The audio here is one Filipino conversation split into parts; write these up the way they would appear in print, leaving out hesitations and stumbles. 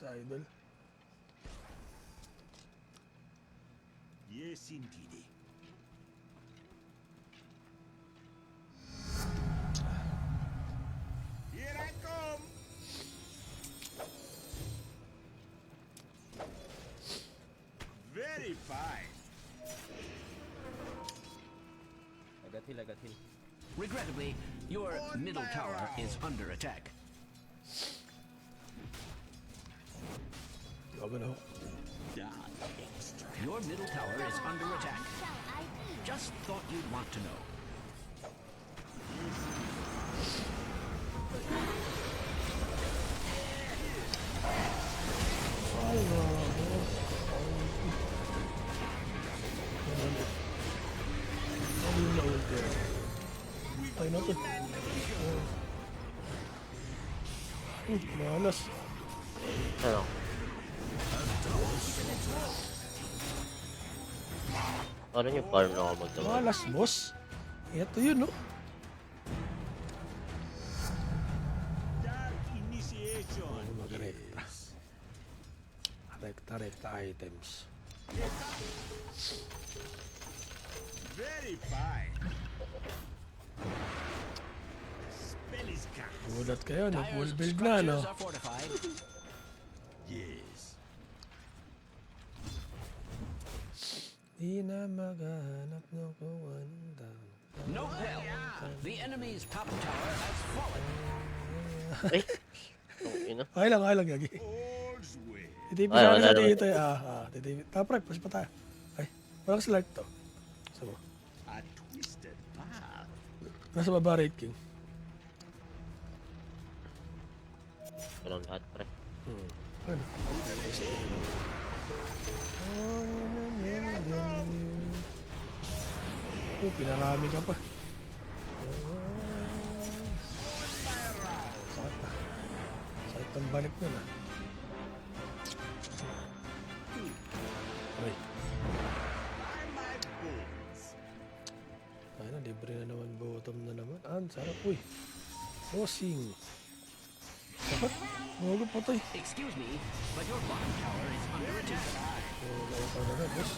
sa idol. Yes, indeed. Here I come. Very fine. I got heal. Regrettably, your On middle my tower round. is under attack. Wag na ho. Done extra. Your middle tower is under attack. Shall I be? Just thought you'd want to know. Ay, grabe. Ano yung na-ulti? Ay, natin. Malas. Ano? Ano yung farm na ako magdamag? Malas, boss. Ito yun, no? Dark initiation. Ano mag-rekta? Rekta items. Very fine. Spell is cast. Gulat kayo, nag-full Dire's build na, no? structures are fortified. Yes. Di na maghanap ng kung anong daw. Note well, the enemy's top tower has fallen. Ay! Ina. Okay lang, Gagi. All's well. Titipid Ay, sa wala sa naman. dito. Titipid. Top right, pas pa tayo. Ay, walang select to. Sa mo. A twisted path. Nasa baba, Raid King. Walang lahat, pre. Ano? Oh, pinarami ka pa. Sakit na. Sakit ang balik nun, ah. Aray. By my bones. Ano, libre na naman, bottom na naman. Ang sarap, uy. Bossing. Sakit. Huwag patay. Excuse me, but your bottom tower is under attack. Wala pa na, boss.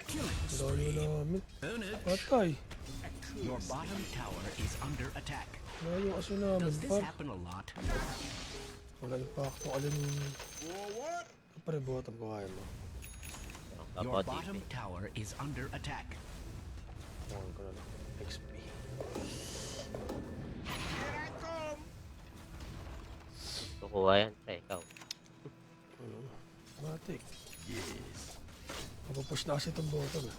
Killing Dami namin. Own it. Patay. Your bottom tower is under attack. Layo kasi namin, Does this par. happen a lot? Wala impacto. Alin, Forward. pare bottom ko kaya mo. Your Kapatid. bottom tower is under attack. Tawag ko na lang. XP. Here I come. Kukuha yan, pre. Ikaw. Matik. Yes. Mapupush na kasi itong bottom. Eh.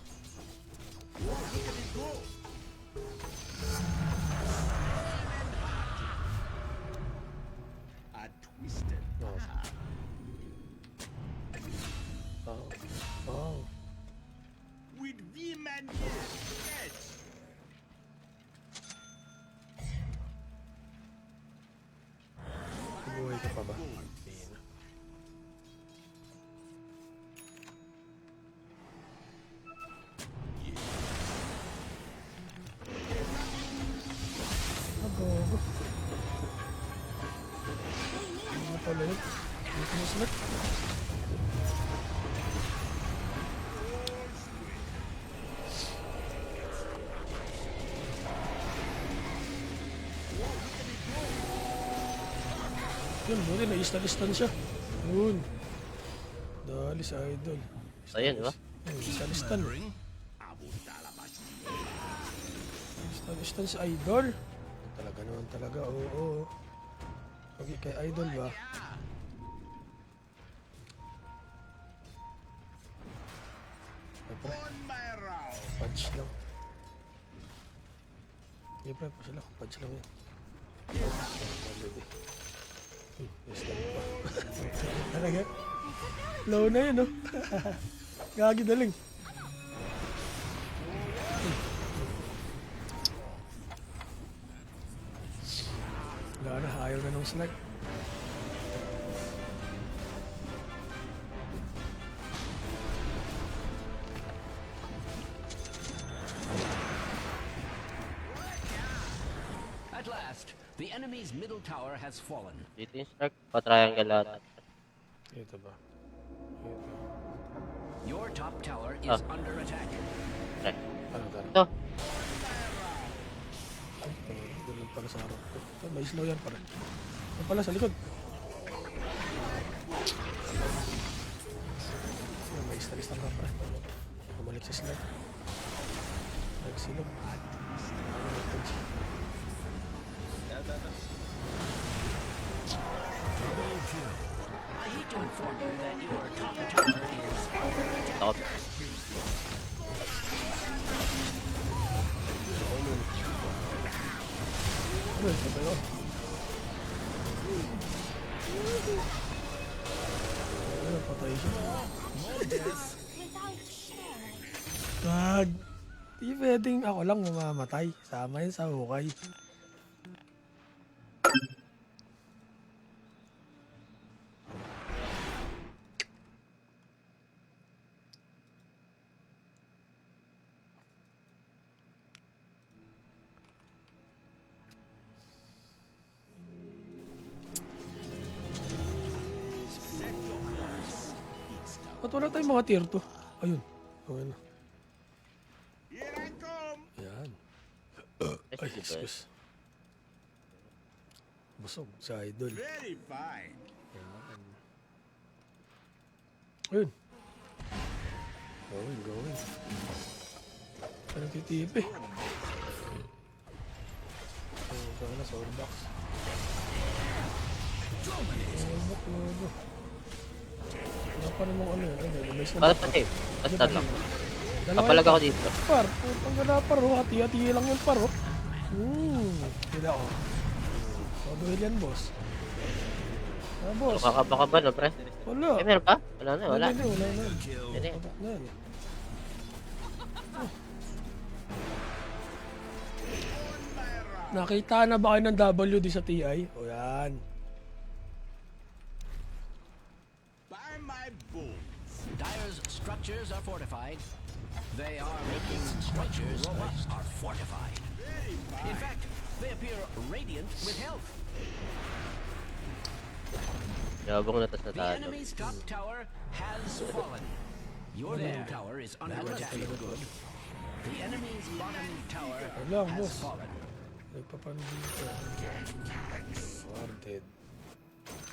A twisted Oh. path. Oh. With vim and edge. Buhay ka pa ba? Hindi na. Agogo. Ano pala yun? Dito mo select. Yun, buti na-istan siya. Yun. Dali sa idol. Ayan, di ba? Istan. Istan si idol. Talaga naman talaga, oo. Okay, kay idol ba? Siyempre, On my round. punch lang. Siyempre, pa sila. Punch lang yan. Istan pa. Talaga. Low na yun, no? Gagi daling. Wala na, ayaw na nung select. At last, the enemy's middle tower has fallen. Dito yung start. Pa-triangle lahat. Ito ba? Ito. Your top tower is Ah. under attack. Pre. Ano tara? Ito. Doon pala sa harap ko. May slow yan pare. Ano pala sa likod? May isla-isla ka pare. Bumalik sa slide. Nagsilog. I hate to inform you that your top tower is under attack. Takot. Ano yun? Sabay ko. Ano, patay siya. Gag. Di pwedeng ako lang mamamatay. Sama yun sa hukay. Ba't wala tayong mga tier 2? Ayun. Okay na. Here I come. Ayan. Ay, Yes, excuse. Busog sa idol. Very fine. Ayan. Ayun. Going. Ano titipi? Sana sa box. Lobo. Wala pa namang ano yun. May Para pa save. Basta lang. Kapalag ako dito. Par, putang gana paro. Hati-hati lang yung paro. Hindi ako. Mabuhil yan, boss. Ah, boss. Kakabaka ba no, pre? Wala. Eh, meron pa? Wala na, wala. Hindi, wala na. Hindi. Wala na yan. Nakita na ba kayo ng WD sa TI? O yan. By my bones. Dyer's structures are fortified. They are making structures are fortified. Very In fine. fact, they appear radiant with health. Yabang na tas The natalo. enemy's top tower has fallen. Your middle tower is under attack. The enemy's bottom tower Wala, has boss. fallen. Nagpapan dito. Warded.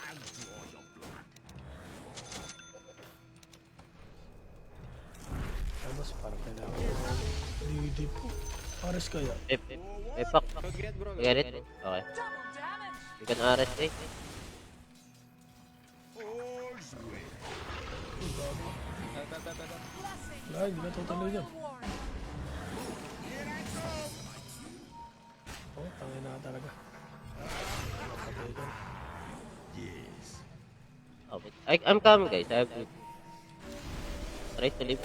I'll draw your blood. Ay, boss, parang kailangan ko. DD po. Pares kaya. Eh, pak. Get it? Okay. You can RS eh. All's well. Wala, hindi ka tutuloy dyan. Oh, tangin na talaga. Patay ka. Yes. Oh, wait. I'm coming guys. I have to try to leave.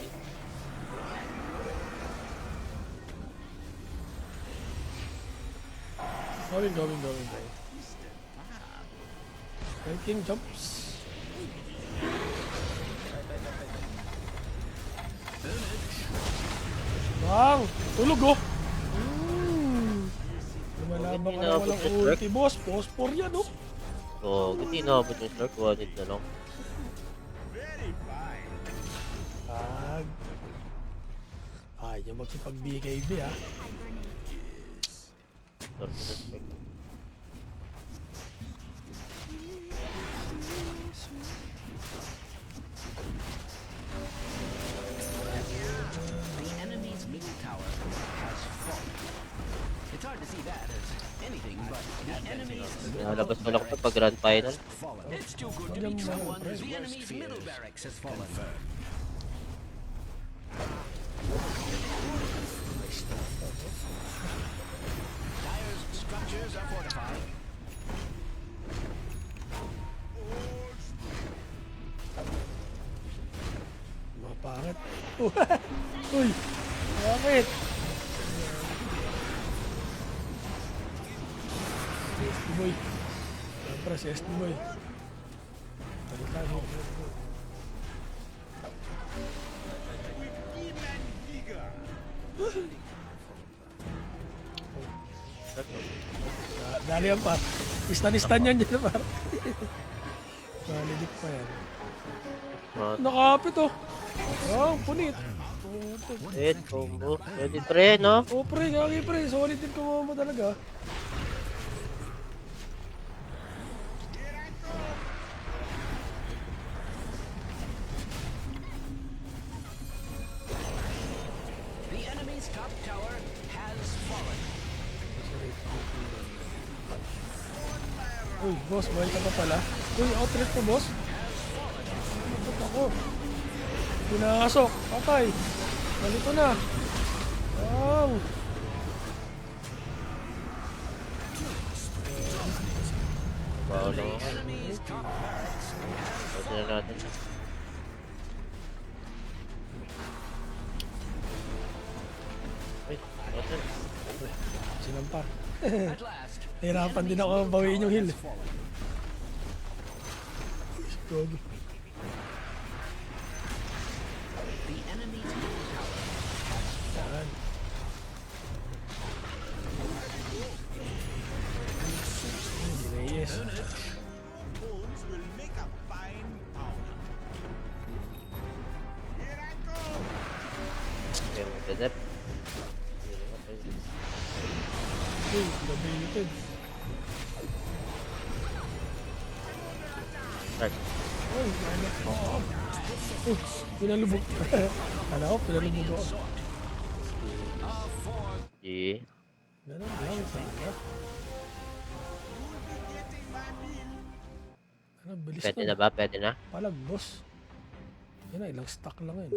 Going. Ranking jumps. Bang! Tulog oh! Lumalabang ka na Inabot walang yung ulti, boss. Phosphor yan oh! So, hindi nakabot yung start. 1 hit na lang. Very fine. Tag. Ay, yung magsipag-BKB ah. Start to respect. The enemy's middle tower has fallen. It's hard to see that as anything but the enemy's Pinalabas mo lang ito pag grand final. fallen. It's too good to be true. The enemy's middle barracks has fallen. Dyer's structures are fortified. Mga pangit. Uy! Bakit? CST boy. Siyempre, CST boy. Balikan mo. Vim and vigor. Dali yan par. Istan-istan yan dyan par. Validik pa yan. Ah, Nakapit oh. Oh, punit. Putik. hit, combo. Pwede pre, no? Oh, pre, kaki pre. Solid din kumama talaga. The enemy's top tower has fallen. Uy, boss, mahal ka pa pala. Uy, outlet ko, boss. Ba't ako? Pinasok. Patay. Malito na. Wow. Wow lang ako. Enemy's top Pwede na natin. Ay, water. Sinampar. at last. Nahirapan din ako bawiin yung heal. Gogi. The enemy's middle tower Saan? Reyes. Bones will make a fine powder. Here I go. Okay, magdadap. Uy, debated. Start. Uy, ano? Oo. Uy, pinalubog. Kala ko, pinalubog ako. G. Ganun lang sana. Getting my meal. Ano, bilis Pwede na. na ba? Pwede na? Palag, boss. Yun na, ilang stock lang yun.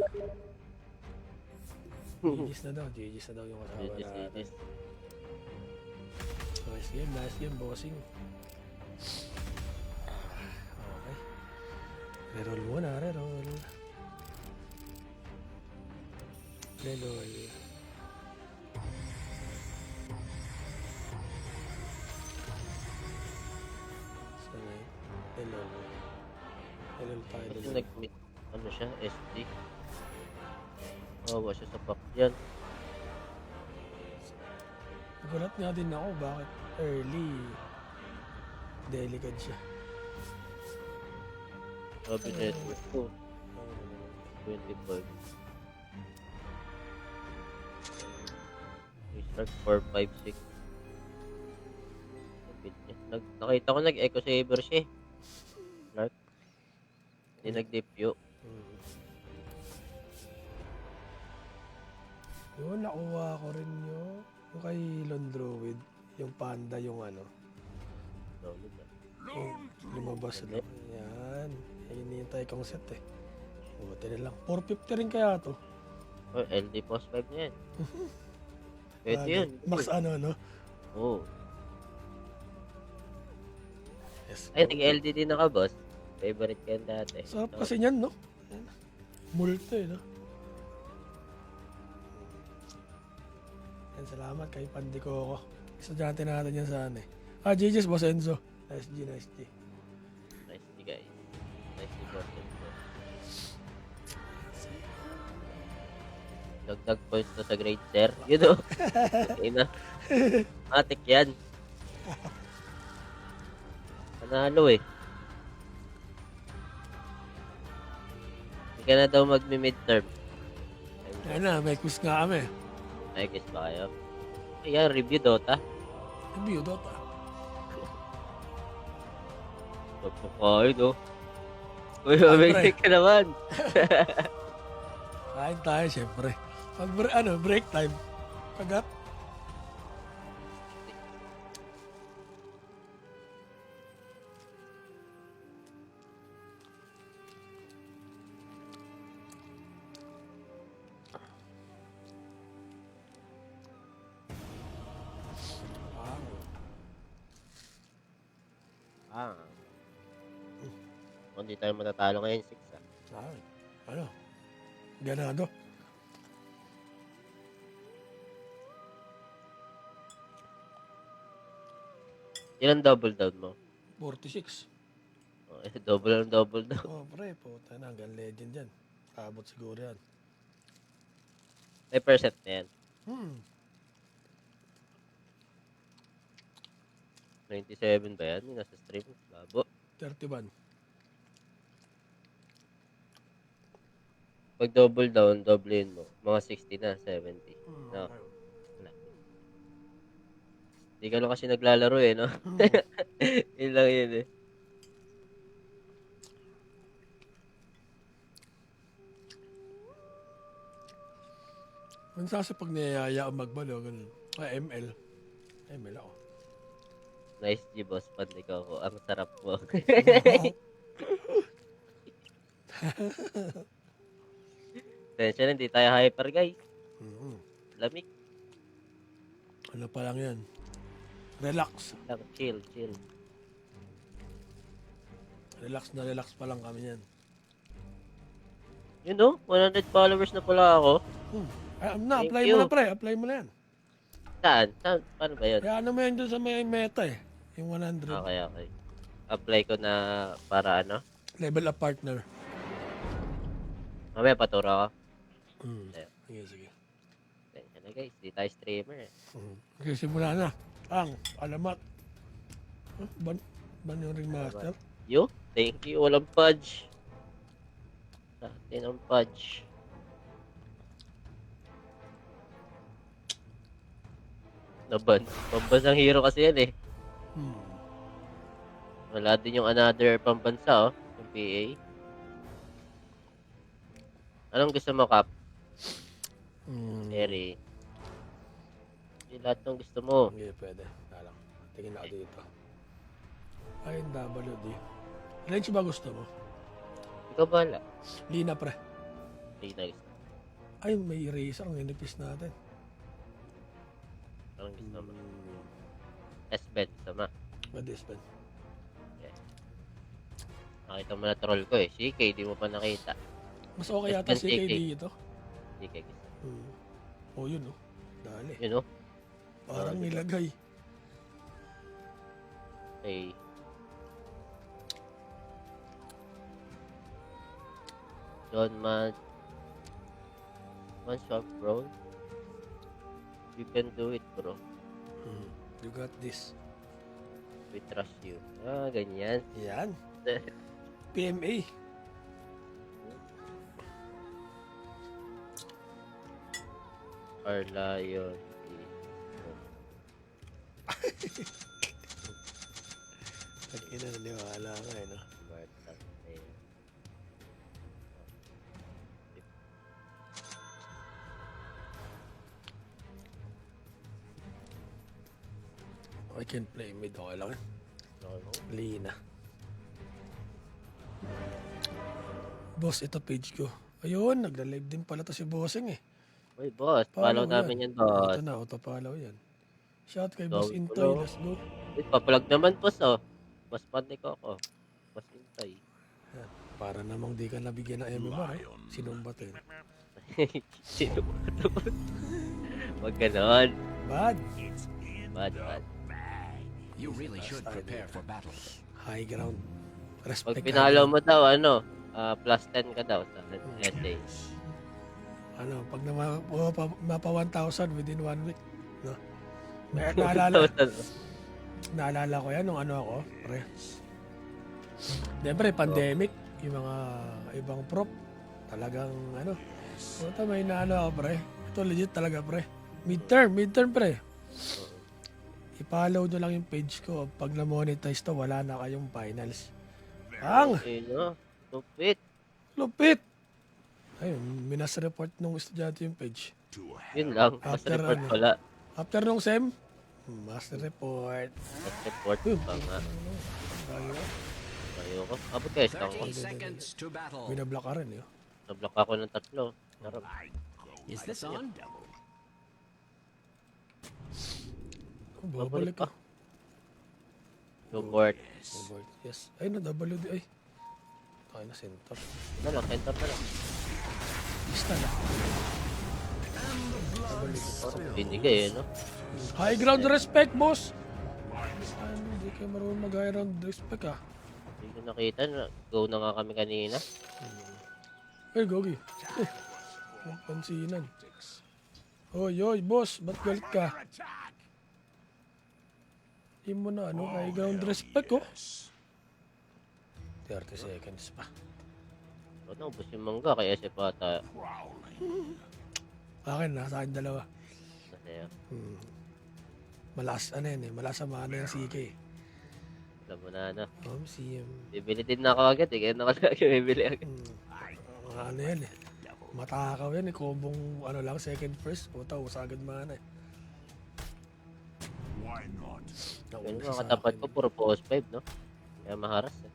GG's na daw, GG's na daw yung kasama This, natin. this. Nice game, bossing. Okay. Reroll muna, reroll. Reroll. Sanay. Reroll. Reroll tayo Kasi dun. nag-meet, ano siya, SD. Mawawa siya sa pack yan. Nagulat nga din ako bakit early delicate siya. Sabi network ko. 25. Start 4, 5, 6. Nakita ko nag-echo saver siya eh. Clark. Hindi nag-depyo. Yun, nakuha ko rin yung kay Londroid. Yung panda yung ano. Download na. Yung lumabas na. Yan. Yan yung kong set eh. Buti na lang. 450 rin kaya to. Oh, LD post 5 na yan. Pwede yun. Max ano, no? Oo. Yes. Ay, nag-LD din ako, boss. Favorite ko yan dati. Sarap kasi niyan, no? Yan. Multo eh, no? Yan, salamat kay Pandiko ko. Estudyante natin yan sa ano eh. Ah, GG's, Boss Enzo. Nice G, nice G. Nice ni guys. Nice ni boss. Dagdag points to sa grade, sir. You know? Okay na. Matik yan. Panalo eh. Hindi ka na daw magmi-midterm. Yan na, may quiz nga kami. Ay, guess ba kayo? Ayan, review Dota. Review Dota. Pagpapakain, no? Uy, mamigay ka naman. Kain tayo, syempre. Pag break time. Kagat. Ah. Kung di tayo matatalo ngayon, 6 ah. Ay, ano? Ganado. Ilan double down mo? 46. Oh, double down, double down. Oh, pre, puta na. Hanggang legend yan. Abot siguro yan. May percent na yan. 97 ba yan? Yung nasa stream? Labo. 31. Pag double down, doblein mo. Mga 60 na, 70. No, wala. Hindi ka lang kasi naglalaro eh, no? Yun lang yun eh. Minsan sa pag niyayaya ang magbalo, ganun. Ay, ML. ML ako. Nice G, boss. Panday ko ako. Ang sarap mo. Tensya na, hindi tayo hyper, guys. Mhm. Lamig. Ano pa lang yan? Relax. Lang, chill, chill. Relax na relax pa lang kami yan. You know, 100 followers na pala ako. Ay, Thank apply you. mo na pre. Apply mo na yan. Saan? Saan? Paano ba yun? Kaya ano mo yan dun sa may meta eh. Yung 100. Okay, okay. Apply ko na para ano? Level up partner. Mamaya paturo ako. Ayun. Sige, sige. Tensya na, guys. Di tayo streamer eh. Okay, simula na. Alamat. Ban yung ringmaster. You? Thank you. Walang fudge. Sa atin ang fudge. Naban. Pambansang hero kasi yan eh. Wala din yung another pambansa oh. Yung PA. Anong gusto mo, Cap? Eri. Hindi lahat ng gusto mo. Hindi, pwede. Lang. Tingin ako dito. Ay, WD. Range ba gusto mo? Ikaw bahala. Lina pre. Hindi na gusto. Ay, may eraser. Ang inipis natin. Anong gusto mo? S-bed, sama. Pwede, spend. Nakita mo na troll ko eh. CK, di mo pa nakita. Mas okay yata si SNTK. KD ito. CK gusto. Oh, yun oh. Dali. You know? Parang nilagay. Okay. John Man. One shot, bro. You can do it, bro. You got this. We trust you. Ah, ganyan. Yan. PMA. Our lion. Pag-ina, naniwala ka eh, no? I can play mid. Okay lang eh. Lina. Boss, ito page ko. Ayun, nagla-live din pala to si Bossing eh. Uy, boss. Follow namin yan, boss. Ito na, auto-follow yan. Shout kay Go, Boss Intoy, follow. let's go. Wait, papalag naman, boss, oh. Mas panday ko ako. Mas intay. Yan. Para namang di ka nabigyan ng MMR eh. Sinumbatin. Sino ba ito? Huwag ganon. Bad. Bad, bad. You really should prepare for battle. High ground. Pag Respect. pinalo mo daw, ano, plus 10 ka daw sa essay. Ano, pag mapa 1,000 within 1 week. No? May naalala ko yan nung ano ako, pre. Siyempre, pandemic, yung mga ibang prop, talagang ano, puta may naano ako, pre. Ito legit talaga, pre. Midterm, pre. I-follow nyo lang yung page ko. Pag na-monetize to, wala na kayong finals. Ang Ayun, lupit. lupit! Ayun, minas-report nung estudyante yung page. Yun lang, mas After report ano? pala. After nung SEM, master report. Mas report pa nga. Ayoko. Abot kayo, stang ko. 30 seconds to battle. Binablock ka rin, yun. Nablock ako ng 3. Sarap. Is this on? Oh, babalik ka. Support. Abort. Yes. Ay, na WD. Ay. Tayo na center. Ano lang, center na lang. Basta na. Binigay eh, no? High ground respect, boss! Ano, hindi kayo marunong mag-high ground respect, ah. Hindi ko nakita. Go na nga kami kanina. Ay, gogi. Huwag pansinan. Oy, boss. Ba't galit ka? Hindi mo na, ano, high ground respect, oh. 30 seconds pa. Ano, ubos yung mangga kay SF ata. Akin, nasa akin dalawa. Masaya. Malakas, ano yan eh, malakas sa mana yung CK. Alam mo na, ano. Si, Bibili din na ako agad eh. Kaya nakalagi bibili agad. ano yan eh. Matakaw yan eh, kombong ano lang, second first. Puta, usagad mana eh. Why not? Yung mga katapat ko, puro post 5, no? Kaya maharas eh.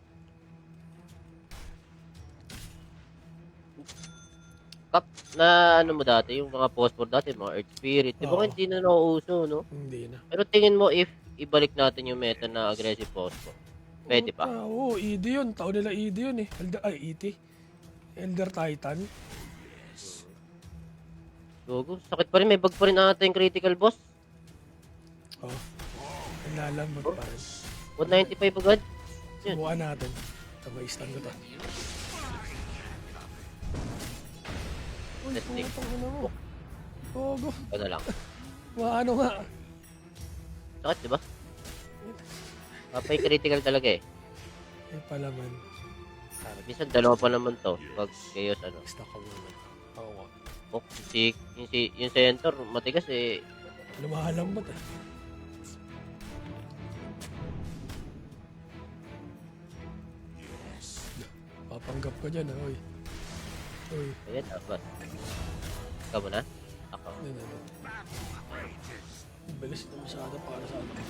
Kap, na ano mo dati, yung mga post 4 dati, mga Earth Spirit. Di ba Oo. hindi na nauuso, no? Hindi na. Pero tingin mo if ibalik natin yung meta na aggressive post 4, pwede pa? Oo, ED yun. Taon nila ED yun eh. ET. Elder Titan. Gogo, sakit pa rin. May bug pa rin ata yung critical boss. Oh. Nalalambot pa rin. 195 agad. Yun. Subukan natin. Tabaistan ko to. Uy, Testing. putang ina mo. Gogo. Ano lang. Ano nga. Sakit, di ba? Papay critical talaga eh. Ay palaman. Minsan dalawa pa naman to. Pag chaos ano. Stock ko muna. Oo nga. Oh, yung center, matigas eh. Lumahalambot eh. Papanggap ko dyan ah. Uy. Uy. Ayan, tapos. Ikaw muna? Ako. Hindi. Bilis na masyado para sa akin.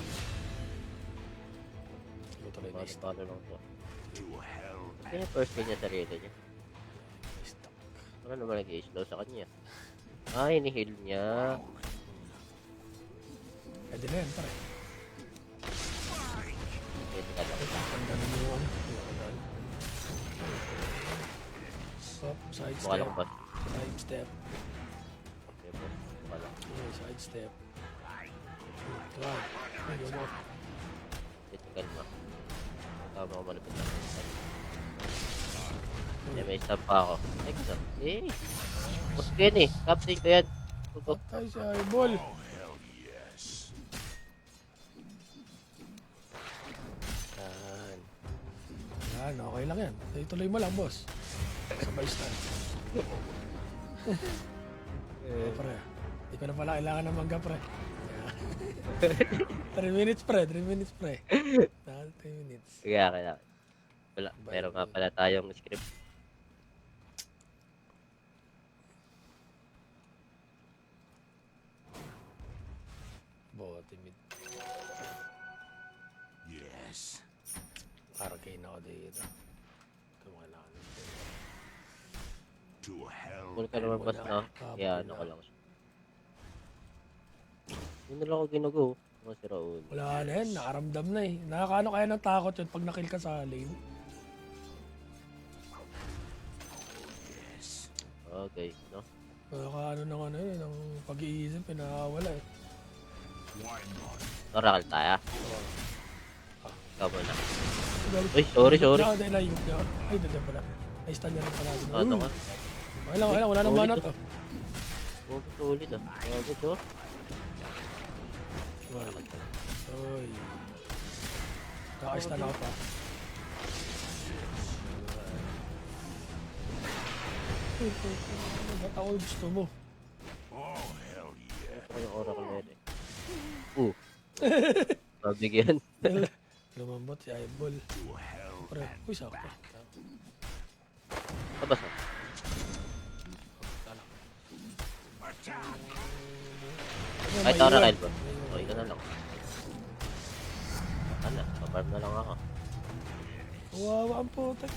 Ito tuloy na Paano lang to. To hell. Kaya first kill niya sarili niya. stock. Ano naman nag-i-slow sa kanya? Ay, ni-heal niya. Pwede na yan, pare. Pwede ka lang. Ang ganun yung ano. Stop, side Mukha step. lang ba? Side step. Okay, boss. Mukha lang. Okay, side step. Right. Ayun mo. Critical mo. Tama ko malapit na. May stamp pa ako. Exo. Eh. Boss ko yan eh. Captain ko yan. Tutok. Patay si Eyeball. Hell yes. Yan. Yan, okay lang yan. Ituloy mo lang, boss. Sabay stand. Pre, hindi ko na pala kailangan ng mangga, pre. 3 minutes, pre. 3 minutes, pre. 3 minutes. Kaya. Wala. Meron nga pala tayong script. Bote mid. Yes. Arcane ako dito. Kailangan. To hell. Kung ka naman bas na. Kaya ano ko lang siya. Yun na lang ako ginugo. Mga si Raul. Wala na yan, nakaramdam na eh. Nakakaano kaya ng takot yun pag nakill ka sa lane? Okay, no? Nakakaano ng ano yun, ng pag-iisip, pinakawala eh. Why not? Orakal tayo. Ikaw muna. Galit. Uy, sorry. Ay, nandiyan pala. Ay, stand na rin pala. Ano ka? Okay lang, wala nang mana to. Oh, sulit ah. Okay, so. Uy. Kaka-stand ako pa. Ba't ako gusto mo? Oh, hell yeah. Ito yung Oracle na yun eh. Mabigyan. Lumambot si Eyeball. To hell. Pre, uy, sakto. Tabas ah. Kahit Oracle ba? Okay ka na lang. Ano? Paparm na lang ako. Kawawa ang putek.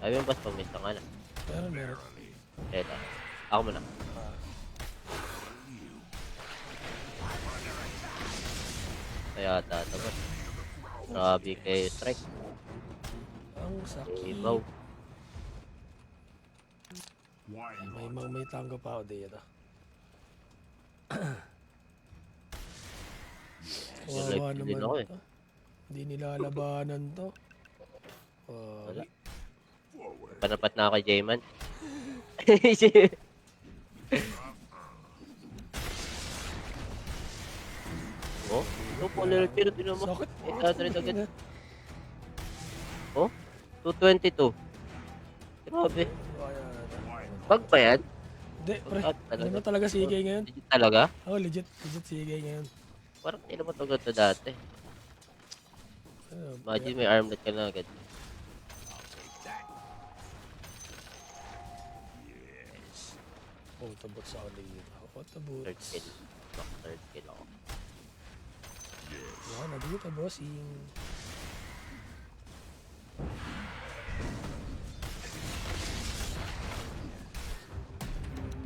Sabi mo bas pag miss ka nga na. Meron. Eto. Ako muna. Kaya tatabas. Grabe kayo strike. Ang sakit. Ibaw. Why not? May tango pa ako dito. Kawawa Live din naman ako eh. to. Hindi nilalabanan to. Wala. Forward. Panapat na ako kay J-Man. Oh, ito po little pero tinan mo. Sakit. 800 agad. Oh, 222. Grabe. Ayan. Bug ba yan? Hindi, pre. Talaga? Ano na talaga CK ngayon? Legit talaga? Oh, legit. Legit CK ngayon. Parang hindi naman ito ganito dati. Ano, Imagine may armlet ka na agad. Autobot sa ulit. Autobot. Third kill. Third kill ako. Yan, nandito, bossing.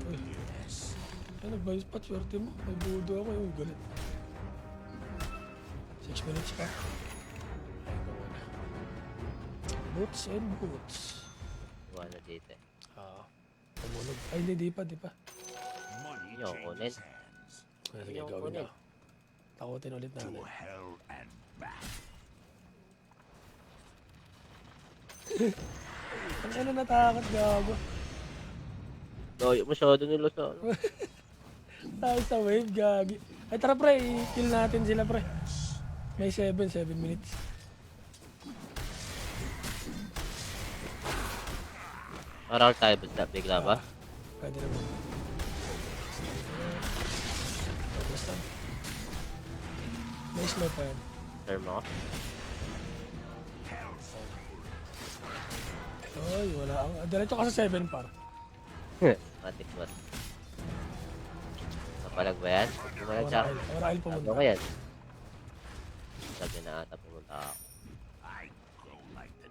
Uy. Ano ba yung spot? Swerte mo. May budo ako. Yung galit. 6 minutes pa. Ay, muna. Boots and boots. Iwan na dito eh. Tumunog. Ay, hindi, di pa, di pa. Money Yo, kunin. changes hands. Sige, Yung gawin kunin. na. Takutin ulit To natin. hell and back. Ang ano natakot, gago. Layo masyado nila sa ano. Tayo sa wave, gagi. Ay, tara pre, i-kill natin sila pre. May 7 minutes. Parang tayo bigla ba? Pwede naman. Basta. May slow pa yan. Term ako. Ay, wala. Diretso ka sa 7 par. Matik ba? Napalag ba yan? Napalag siya. Orail Ano pumunta. ka yan? Sabi na ata pumunta ako. I go like the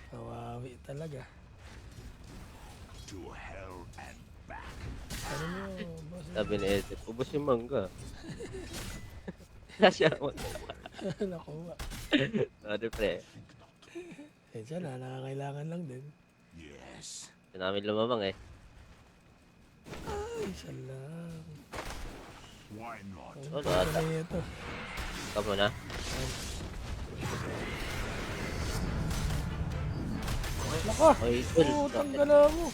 Kawawi talaga. to hell and back. Ano nyo, boss? Sabi ni Edith, ubos yung mangga. Wala siya naman. Nakuha. Sorry pre. Eh, siya na, nakakailangan lang din. Yes. Gusto namin lumamang eh. Ay, siya lang. Why not? Ano Wala pa ata. na ito? Ikaw muna. Naka! Okay, cool. Oo, tanggala mo.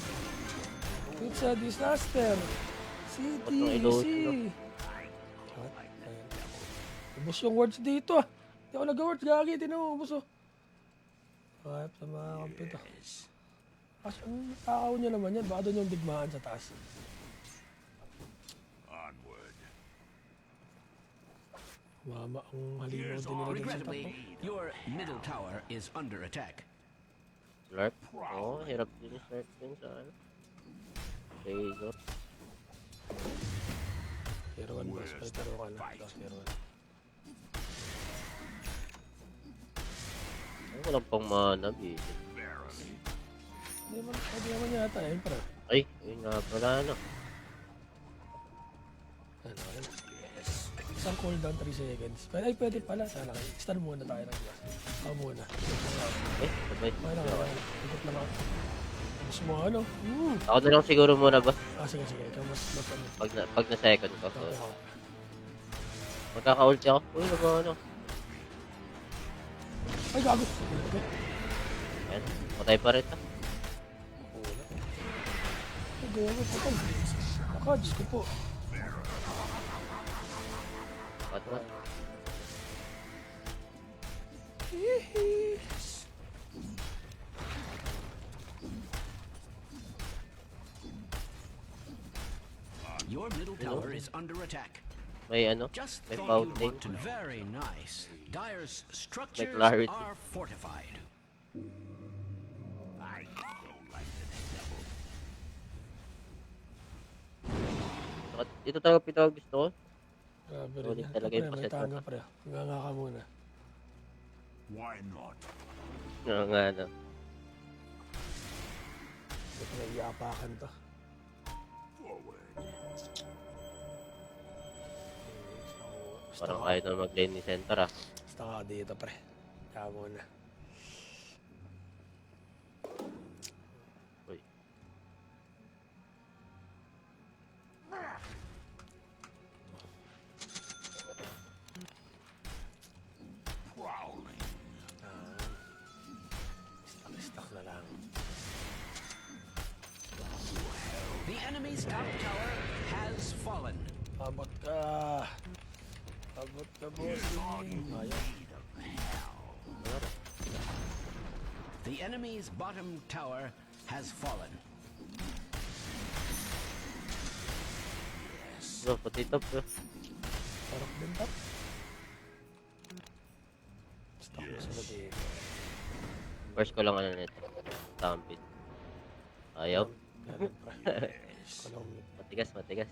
It's a disaster. Ba't nang iload, CTC. no? What? Ayan. Ubus yung words dito ah. Hindi ako nag-words, gagi. Tinubos oh. Ayop sa mga kampito. Kasi ang tao niya naman yan. Baka doon yung digmaan sa taas. Onward. Mama, ang halimaw din nila dyan sa Regrettably, tapo. your middle tower is under attack. Slurp. Oo, hirap din yung slurp din sa ano. Razor. Hero 1 boss. Hero 1 na. Hero 1. Ay, walang pang mana, bisit. Hindi naman yata eh, para. Ay, yun nga pala ano. Ano, ano. Isang cooldown 3 seconds. Pero ay pwede pala. Sana kayo. Stun muna tayo ng boss. Ako muna. Eh, sabay. Okay lang, okay lang. Ikot lang ako. Gusto mo ano? Ako na lang siguro muna ba? Ah, sige, sige. Ikaw mas ano. Pag na second ko. Okay, ako. Magkaka-ulti ako. Uy, ano. Ay, gago. Okay. Ayan, patay pa rin. Wala. Ay, gago. Patay. Baka, Diyos ko po. What? Your middle tower is under attack. May ano? Just May thought you'd fountain. want to know. Very nice. Dire's structures clarity. are fortified. I go like the devil. Ito talaga pinaka gusto ko. Grabe Solid rin yan. talaga Ito, yung pre, may paset tanga na. pre. Nga ka muna. Why not? Nga nga ano. Ito na iyapakan to. Forward. Basta Parang ka, ayaw na mag-lane ni center ah. basta ka dito pre. Kaya muna. Uy. Prowling. Stuck na lang. The enemy's top tower has fallen. Abot ka. Abot ka, bossing. Ayaw. The enemy's bottom tower has fallen. Bro, pati top bro. Parang din top. Stuck na sila dito. First ko lang ano nito. Stampede. Ayaw. Ganun, pre. Kalong Matigas, matigas.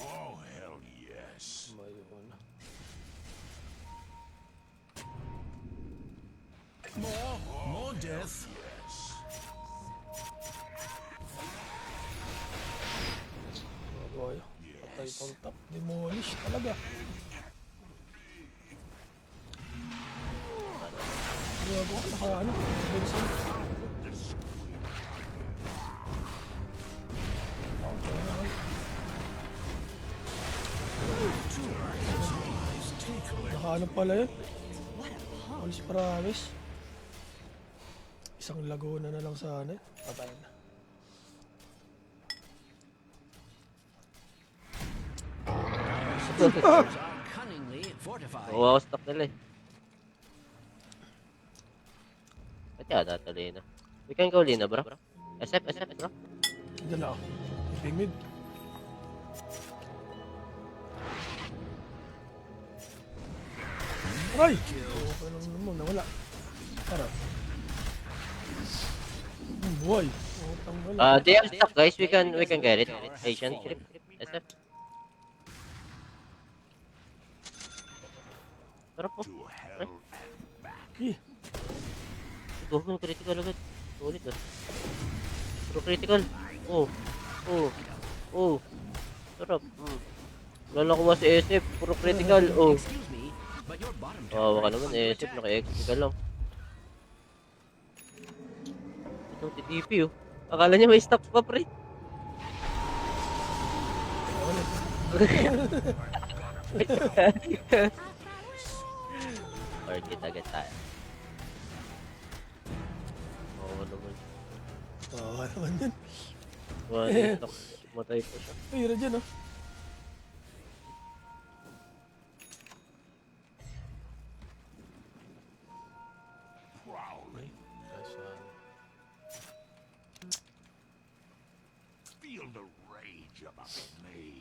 Oh, hell yes. ba yung ano. More death. Yes. Mga boy. Patay tong top. Demolish talaga. Gago ka, naka ano. Benson. Naka ano pala yun? Alis Paramis. Isang Laguna na lang sana. Patay na. Are cunningly fortified. Oo, ako stock nila eh. Ba't yata ito Lina? We can go Lina bro. SF bro. Diyan na ako. Big mid. Aray! Okay lang naman, nawala. Tara. Buhay. Utang wala. They have stock guys, we can get it. Asian trip. SF. Tara po. To hell and back. Eh, Go, critical agad. Sulit ah. Pero critical. Oh. Oh. Oh. Sarap. Wala na kuha si SF. Puro critical. Oh. Excuse me, but your bottom Kawawa tower ka is naman under SF. attack. Naka-critical lang. Itong TTP oh. Akala niya may stock pa pre. Target agad tayo. Oo naman. bawa naman yun. Wala yung stock. Matay pa siya. Pira dyan, oh. Prowling. Feel the rage of a flame.